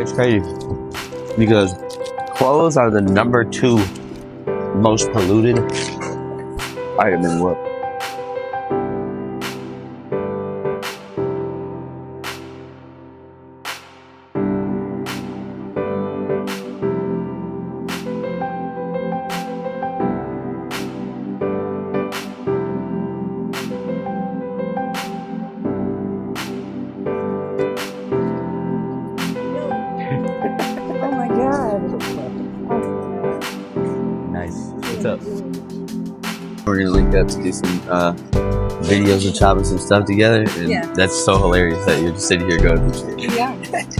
It's crazy because clothes are the number 2 most polluted item in the world. Oh my god. Nice. What's up? We're gonna link up to do some videos of chopping some stuff together, and Yeah. that's so hilarious that you're just sitting here going through shit. Yeah. Nice.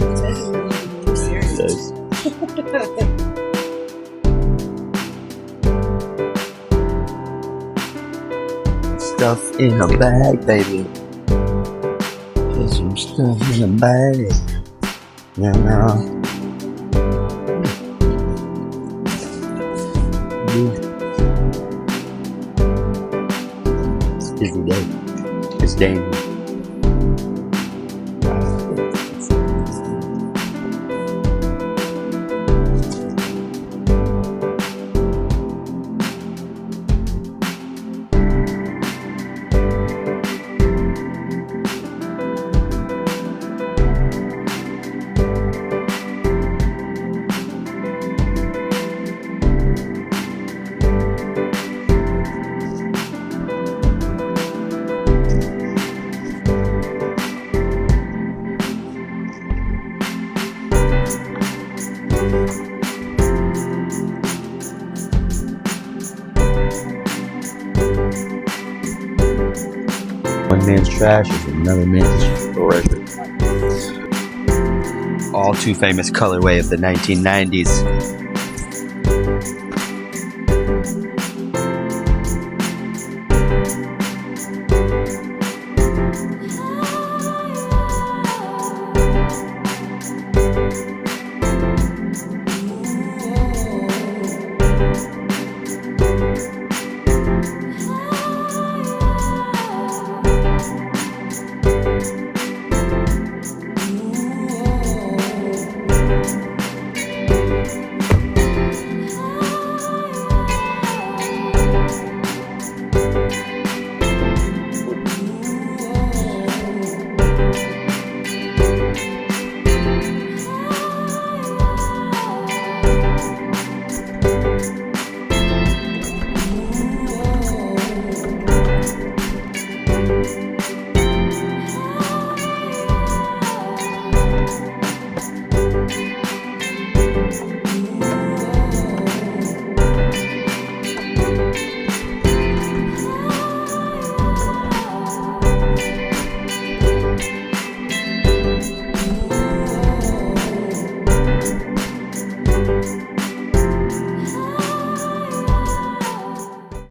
Stuff in a bag, baby. Put some stuff in a bag. You know. It's a busy day. It's dangerous. One man's trash is another man's treasure. All too famous colorway of the 1990s.